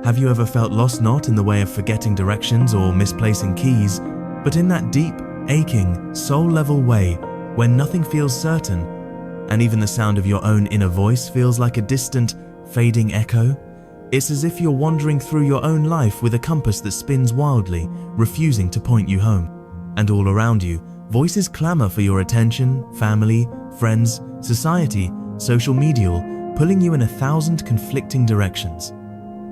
Have you ever felt lost, not in the way of forgetting directions or misplacing keys, but in that deep, aching, soul-level way when nothing feels certain, and even the sound of your own inner voice feels like a distant, fading echo? It's as if you're wandering through your own life with a compass that spins wildly, refusing to point you home. And all around you, voices clamor for your attention: family, friends, society, social media, pulling you in 1,000 conflicting directions.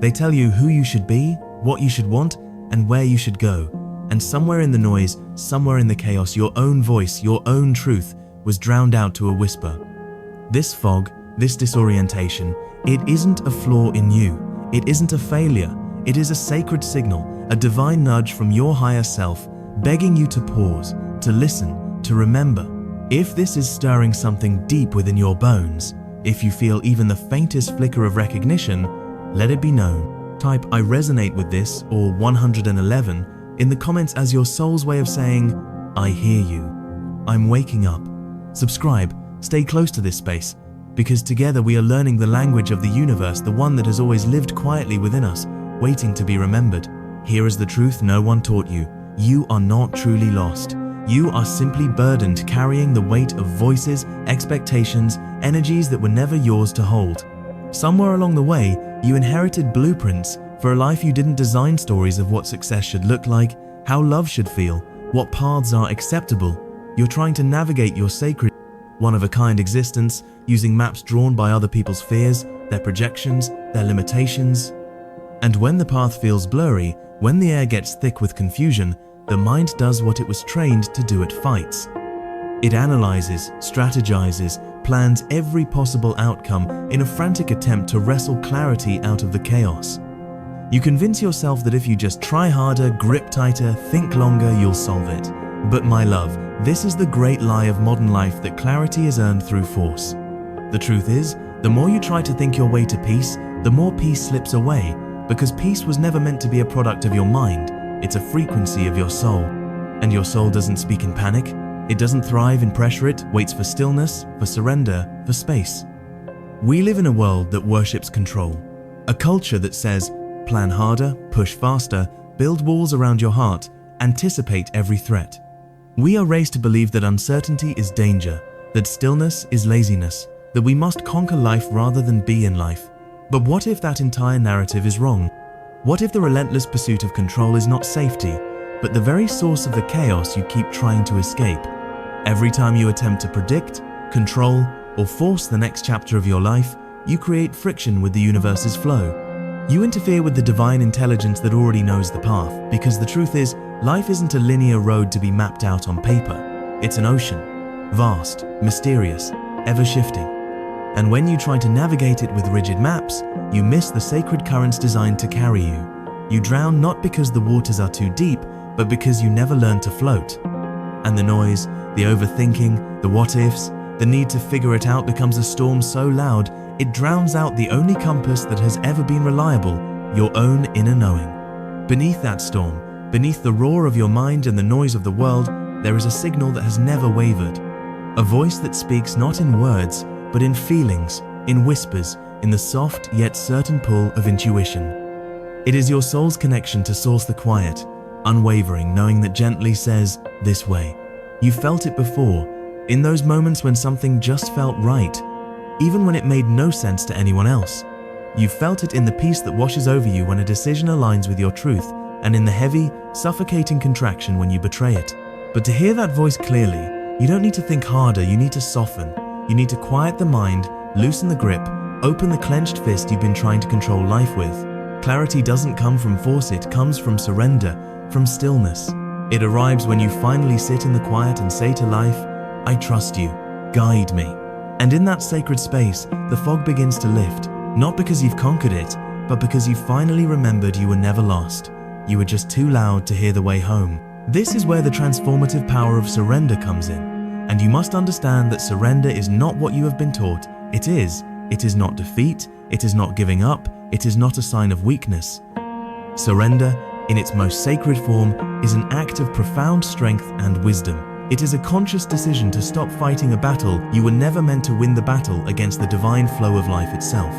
They tell you who you should be, what you should want, and where you should go. And somewhere in the noise, somewhere in the chaos, your own voice, your own truth was drowned out to a whisper. This fog, this disorientation, it isn't a flaw in you. It isn't a failure. It is a sacred signal, a divine nudge from your higher self, begging you to pause, to listen, to remember. If this is stirring something deep within your bones, if you feel even the faintest flicker of recognition, let it be known. Type "I resonate with this" or 111 in the comments as your soul's way of saying, "I hear you. I'm waking up." Subscribe, stay close to this space, because together we are learning the language of the universe, the one that has always lived quietly within us, waiting to be remembered. Here is the truth no one taught you. You are not truly lost. You are simply burdened, carrying the weight of voices, expectations, energies that were never yours to hold. Somewhere along the way, you inherited blueprints for a life you didn't design, stories of what success should look like, how love should feel, what paths are acceptable. You're trying to navigate your sacred, one-of-a-kind existence using maps drawn by other people's fears, their projections, their limitations. And when the path feels blurry, when the air gets thick with confusion, the mind does what it was trained to do: it fights. It analyzes, strategizes, plans every possible outcome in a frantic attempt to wrestle clarity out of the chaos. You convince yourself that if you just try harder, grip tighter, think longer, you'll solve it. But my love, this is the great lie of modern life, that clarity is earned through force. The truth is, the more you try to think your way to peace, the more peace slips away, because peace was never meant to be a product of your mind. It's a frequency of your soul. And your soul doesn't speak in panic. It doesn't thrive in pressure. It waits for stillness, for surrender, for space. We live in a world that worships control. A culture that says, plan harder, push faster, build walls around your heart, anticipate every threat. We are raised to believe that uncertainty is danger, that stillness is laziness, that we must conquer life rather than be in life. But what if that entire narrative is wrong? What if the relentless pursuit of control is not safety, but the very source of the chaos you keep trying to escape? Every time you attempt to predict, control, or force the next chapter of your life, you create friction with the universe's flow. You interfere with the divine intelligence that already knows the path, because the truth is, life isn't a linear road to be mapped out on paper. It's an ocean, vast, mysterious, ever-shifting. And when you try to navigate it with rigid maps, you miss the sacred currents designed to carry you. You drown not because the waters are too deep, but because you never learned to float. And the noise, the overthinking, the what-ifs, the need to figure it out becomes a storm so loud, it drowns out the only compass that has ever been reliable, your own inner knowing. Beneath that storm, beneath the roar of your mind and the noise of the world, there is a signal that has never wavered. A voice that speaks not in words, but in feelings, in whispers, in the soft yet certain pull of intuition. It is your soul's connection to source, the quiet, unwavering knowing that gently says, "This way." You felt it before, in those moments when something just felt right, even when it made no sense to anyone else. You felt it in the peace that washes over you when a decision aligns with your truth, and in the heavy, suffocating contraction when you betray it. But to hear that voice clearly, you don't need to think harder, you need to soften. You need to quiet the mind, loosen the grip, open the clenched fist you've been trying to control life with. Clarity doesn't come from force, it comes from surrender, from stillness. It arrives when you finally sit in the quiet and say to life, "I trust you, guide me." And in that sacred space, the fog begins to lift, not because you've conquered it, but because you finally remembered you were never lost. You were just too loud to hear the way home. This is where the transformative power of surrender comes in. And you must understand that surrender is not what you have been taught. It is not defeat, it is not giving up, it is not a sign of weakness. Surrender, in its most sacred form, is an act of profound strength and wisdom. It is a conscious decision to stop fighting a battle you were never meant to win, the battle against the divine flow of life itself.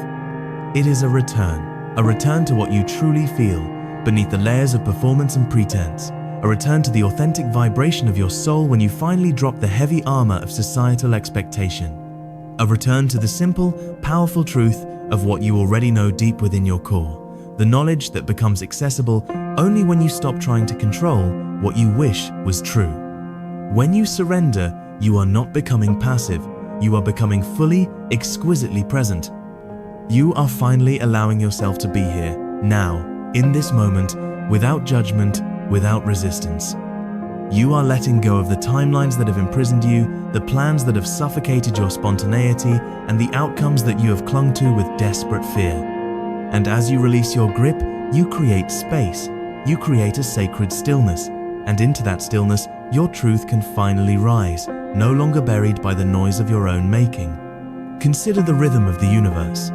It is a return, a return to what you truly feel, beneath the layers of performance and pretense, a return to the authentic vibration of your soul when you finally drop the heavy armor of societal expectation, a return to the simple, powerful truth of what you already know deep within your core, the knowledge that becomes accessible only when you stop trying to control what you wish was true. When you surrender, you are not becoming passive, you are becoming fully, exquisitely present. You are finally allowing yourself to be here, now, in this moment, without judgment, without resistance. You are letting go of the timelines that have imprisoned you, the plans that have suffocated your spontaneity, and the outcomes that you have clung to with desperate fear. And as you release your grip, you create space. You create a sacred stillness, and into that stillness, your truth can finally rise, no longer buried by the noise of your own making. Consider the rhythm of the universe.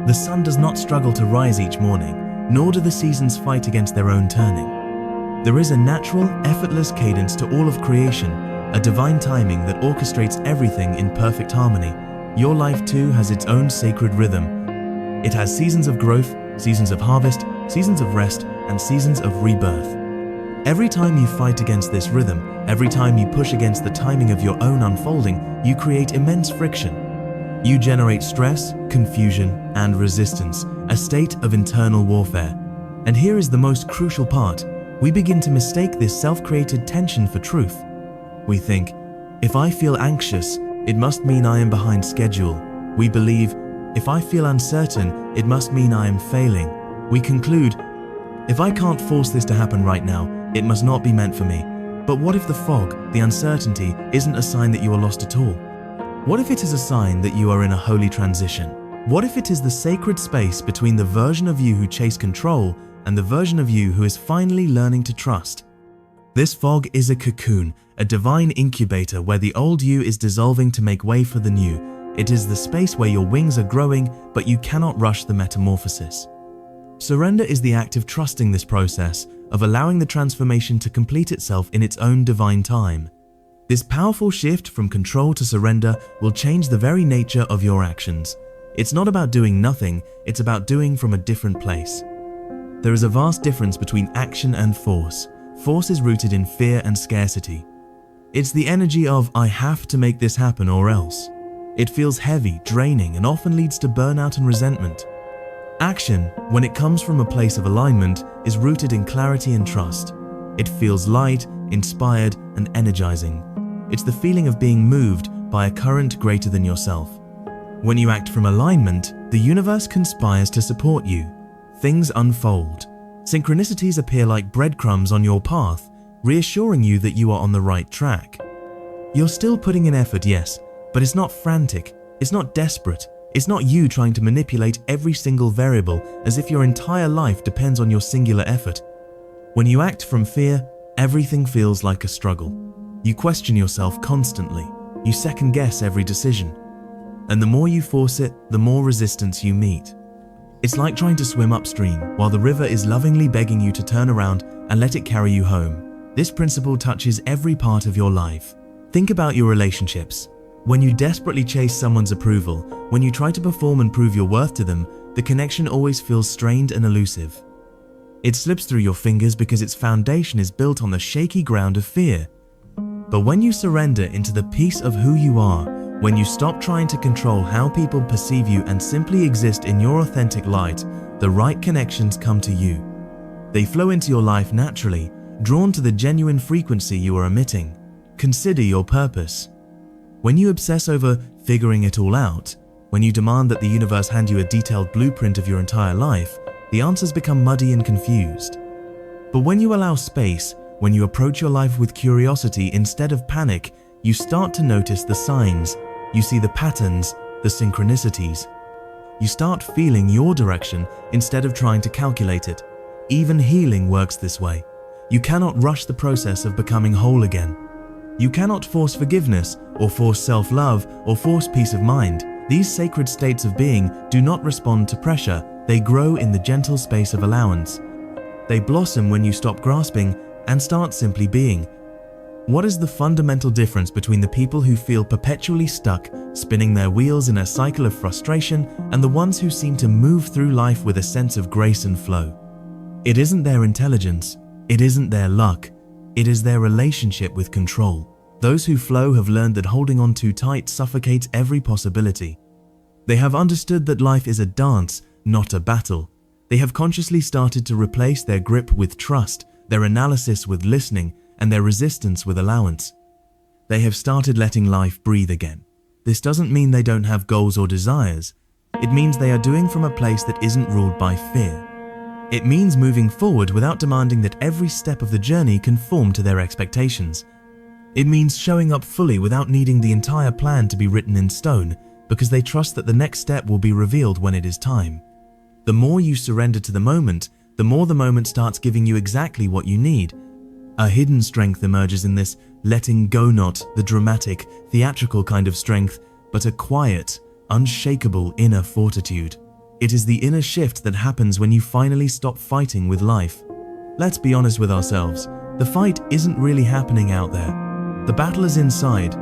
The sun does not struggle to rise each morning, nor do the seasons fight against their own turning. There is a natural, effortless cadence to all of creation, a divine timing that orchestrates everything in perfect harmony. Your life too has its own sacred rhythm. It has seasons of growth, seasons of harvest, seasons of rest, and seasons of rebirth. Every time you fight against this rhythm, every time you push against the timing of your own unfolding, you create immense friction. You generate stress, confusion, and resistance, a state of internal warfare. And here is the most crucial part. We begin to mistake this self-created tension for truth. We think, if I feel anxious, it must mean I am behind schedule. We believe, if I feel uncertain, it must mean I am failing. We conclude, if I can't force this to happen right now, it must not be meant for me. But what if the fog, the uncertainty, isn't a sign that you are lost at all? What if it is a sign that you are in a holy transition? What if it is the sacred space between the version of you who chased control and the version of you who is finally learning to trust? This fog is a cocoon, a divine incubator where the old you is dissolving to make way for the new. It is the space where your wings are growing, but you cannot rush the metamorphosis. Surrender is the act of trusting this process, of allowing the transformation to complete itself in its own divine time. This powerful shift from control to surrender will change the very nature of your actions. It's not about doing nothing, it's about doing from a different place. There is a vast difference between action and force. Force is rooted in fear and scarcity. It's the energy of, I have to make this happen or else. It feels heavy, draining, and often leads to burnout and resentment. Action, when it comes from a place of alignment, is rooted in clarity and trust. It feels light, inspired, and energizing. It's the feeling of being moved by a current greater than yourself. When you act from alignment, the universe conspires to support you. Things unfold. Synchronicities appear like breadcrumbs on your path, reassuring you that you are on the right track. You're still putting in effort, yes, but it's not frantic, it's not desperate, it's not you trying to manipulate every single variable as if your entire life depends on your singular effort. When you act from fear, everything feels like a struggle. You question yourself constantly. You second-guess every decision. And the more you force it, the more resistance you meet. It's like trying to swim upstream while the river is lovingly begging you to turn around and let it carry you home. This principle touches every part of your life. Think about your relationships. When you desperately chase someone's approval, when you try to perform and prove your worth to them, the connection always feels strained and elusive. It slips through your fingers because its foundation is built on the shaky ground of fear. But when you surrender into the peace of who you are, when you stop trying to control how people perceive you and simply exist in your authentic light, the right connections come to you. They flow into your life naturally, drawn to the genuine frequency you are emitting. Consider your purpose. When you obsess over figuring it all out, when you demand that the universe hand you a detailed blueprint of your entire life, the answers become muddy and confused. But when you allow space, when you approach your life with curiosity instead of panic, you start to notice the signs. You see the patterns, the synchronicities. You start feeling your direction instead of trying to calculate it. Even healing works this way. You cannot rush the process of becoming whole again. You cannot force forgiveness, or force self-love, or force peace of mind. These sacred states of being do not respond to pressure. They grow in the gentle space of allowance. They blossom when you stop grasping and start simply being. What is the fundamental difference between the people who feel perpetually stuck, spinning their wheels in a cycle of frustration, and the ones who seem to move through life with a sense of grace and flow? It isn't their intelligence, it isn't their luck, it is their relationship with control. Those who flow have learned that holding on too tight suffocates every possibility. They have understood that life is a dance, not a battle. They have consciously started to replace their grip with trust, their analysis with listening, and their resistance with allowance. They have started letting life breathe again. This doesn't mean they don't have goals or desires. It means they are doing from a place that isn't ruled by fear. It means moving forward without demanding that every step of the journey conform to their expectations. It means showing up fully without needing the entire plan to be written in stone, because they trust that the next step will be revealed when it is time. The more you surrender to the moment, the more the moment starts giving you exactly what you need. A hidden strength emerges in this letting go, not the dramatic, theatrical kind of strength, but a quiet, unshakable inner fortitude. It is the inner shift that happens when you finally stop fighting with life. Let's be honest with ourselves. The fight isn't really happening out there. The battle is inside.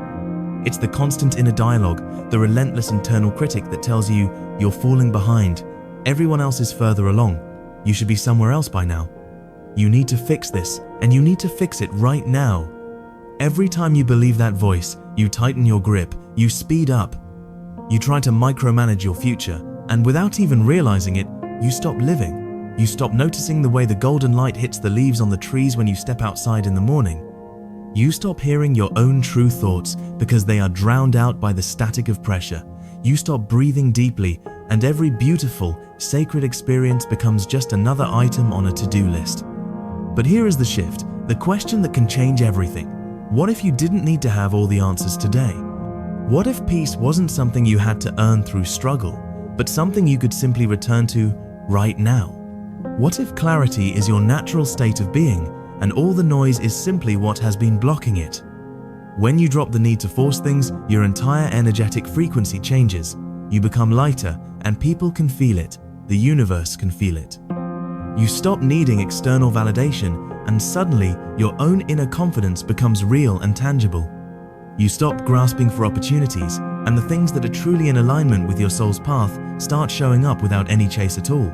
It's the constant inner dialogue, the relentless internal critic that tells you you're falling behind. Everyone else is further along. You should be somewhere else by now. You need to fix this, and you need to fix it right now. Every time you believe that voice, you tighten your grip, you speed up. You try to micromanage your future, and without even realizing it, you stop living. You stop noticing the way the golden light hits the leaves on the trees when you step outside in the morning. You stop hearing your own true thoughts because they are drowned out by the static of pressure. You stop breathing deeply, and every beautiful, sacred experience becomes just another item on a to-do list. But here is the shift, the question that can change everything. What if you didn't need to have all the answers today? What if peace wasn't something you had to earn through struggle, but something you could simply return to right now? What if clarity is your natural state of being, and all the noise is simply what has been blocking it? When you drop the need to force things, your entire energetic frequency changes. You become lighter, and people can feel it. The universe can feel it. You stop needing external validation, and suddenly your own inner confidence becomes real and tangible. You stop grasping for opportunities, and the things that are truly in alignment with your soul's path start showing up without any chase at all.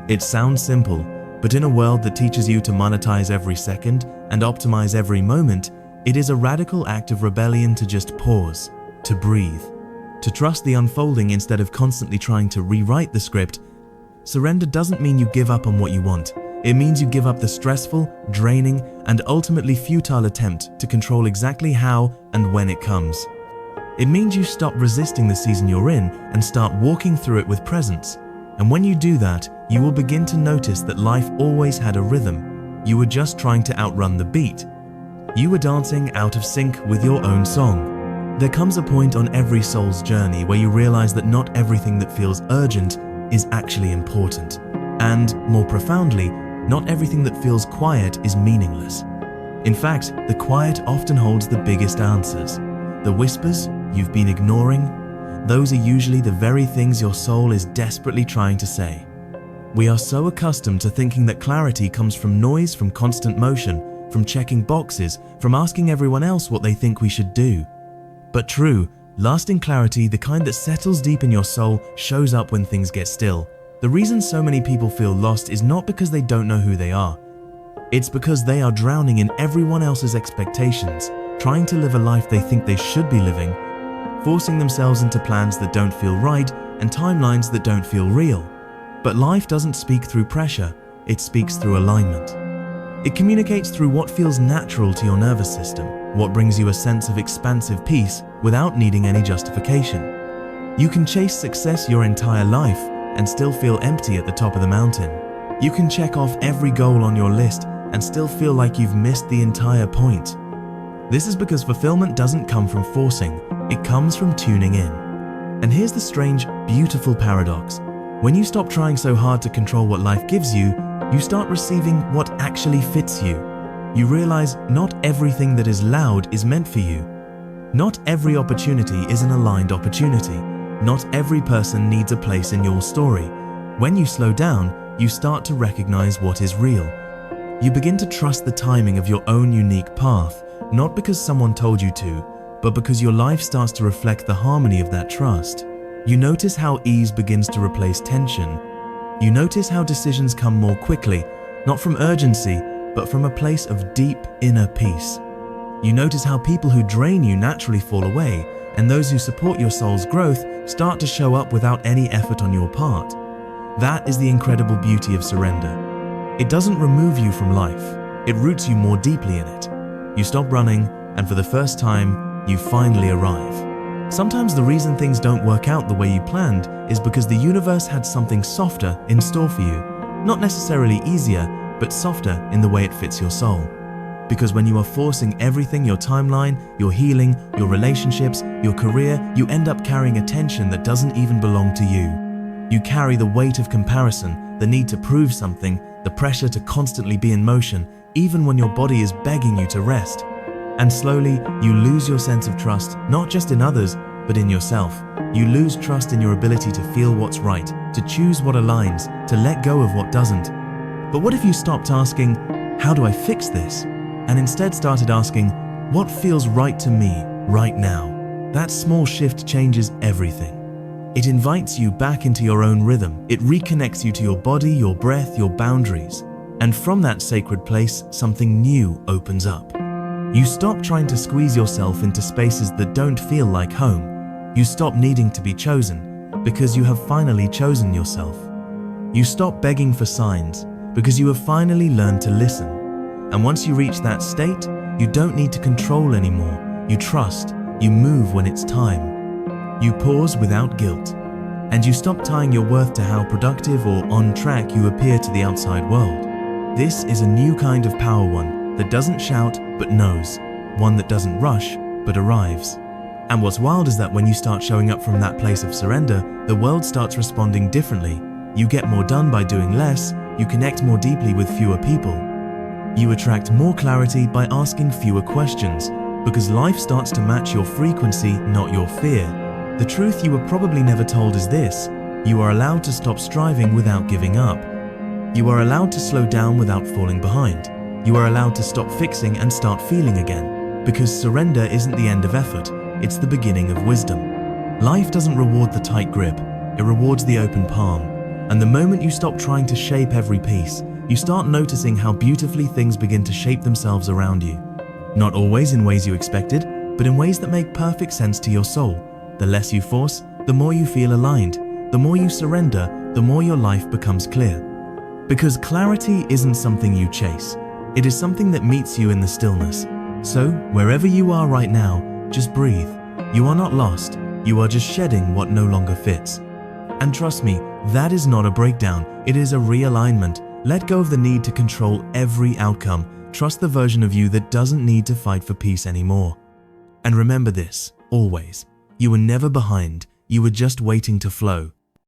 It sounds simple, but in a world that teaches you to monetize every second and optimize every moment, it is a radical act of rebellion to just pause, to breathe, to trust the unfolding instead of constantly trying to rewrite the script. Surrender doesn't mean you give up on what you want. It means you give up the stressful, draining, and ultimately futile attempt to control exactly how and when it comes. It means you stop resisting the season you're in and start walking through it with presence. And when you do that, you will begin to notice that life always had a rhythm. You were just trying to outrun the beat. You were dancing out of sync with your own song. There comes a point on every soul's journey where you realize that not everything that feels urgent is actually important. And, more profoundly, not everything that feels quiet is meaningless. In fact, the quiet often holds the biggest answers. The whispers you've been ignoring, those are usually the very things your soul is desperately trying to say. We are so accustomed to thinking that clarity comes from noise, from constant motion, from checking boxes, from asking everyone else what they think we should do. But true, lasting clarity, the kind that settles deep in your soul, shows up when things get still. The reason so many people feel lost is not because they don't know who they are. It's because they are drowning in everyone else's expectations, trying to live a life they think they should be living, forcing themselves into plans that don't feel right and timelines that don't feel real. But life doesn't speak through pressure, it speaks through alignment. It communicates through what feels natural to your nervous system, what brings you a sense of expansive peace without needing any justification. You can chase success your entire life and still feel empty at the top of the mountain. You can check off every goal on your list and still feel like you've missed the entire point. This is because fulfillment doesn't come from forcing, it comes from tuning in. And here's the strange, beautiful paradox. When you stop trying so hard to control what life gives you, you start receiving what actually fits you. You realize not everything that is loud is meant for you. Not every opportunity is an aligned opportunity. Not every person needs a place in your story. When you slow down, you start to recognize what is real. You begin to trust the timing of your own unique path, not because someone told you to, but because your life starts to reflect the harmony of that trust. You notice how ease begins to replace tension. You notice how decisions come more quickly, not from urgency, but from a place of deep inner peace. You notice how people who drain you naturally fall away, and those who support your soul's growth start to show up without any effort on your part. That is the incredible beauty of surrender. It doesn't remove you from life, it roots you more deeply in it. You stop running, and for the first time, you finally arrive. Sometimes the reason things don't work out the way you planned is because the universe had something softer in store for you. Not necessarily easier, but softer in the way it fits your soul. Because when you are forcing everything, your timeline, your healing, your relationships, your career, you end up carrying a tension that doesn't even belong to you. You carry the weight of comparison, the need to prove something, the pressure to constantly be in motion, even when your body is begging you to rest. And slowly, you lose your sense of trust, not just in others, but in yourself. You lose trust in your ability to feel what's right, to choose what aligns, to let go of what doesn't. But what if you stopped asking, how do I fix this? And instead started asking, what feels right to me right now? That small shift changes everything. It invites you back into your own rhythm. It reconnects you to your body, your breath, your boundaries. And from that sacred place, something new opens up. You stop trying to squeeze yourself into spaces that don't feel like home. You stop needing to be chosen because you have finally chosen yourself. You stop begging for signs because you have finally learned to listen. And once you reach that state, you don't need to control anymore. You trust, you move when it's time. You pause without guilt, and you stop tying your worth to how productive or on track you appear to the outside world. This is a new kind of power, one that doesn't shout but knows, one that doesn't rush but arrives. And what's wild is that when you start showing up from that place of surrender, the world starts responding differently. You get more done by doing less, you connect more deeply with fewer people. You attract more clarity by asking fewer questions, because life starts to match your frequency, not your fear. The truth you were probably never told is this: you are allowed to stop striving without giving up. You are allowed to slow down without falling behind. You are allowed to stop fixing and start feeling again, because surrender isn't the end of effort, it's the beginning of wisdom. Life doesn't reward the tight grip, it rewards the open palm. And the moment you stop trying to shape every piece, you start noticing how beautifully things begin to shape themselves around you. Not always in ways you expected, but in ways that make perfect sense to your soul. The less you force, the more you feel aligned. The more you surrender, the more your life becomes clear. Because clarity isn't something you chase. It is something that meets you in the stillness. So, wherever you are right now, just breathe. You are not lost. You are just shedding what no longer fits. And trust me, that is not a breakdown. It is a realignment. Let go of the need to control every outcome. Trust the version of you that doesn't need to fight for peace anymore. And remember this, always. You were never behind, you were just waiting to flow.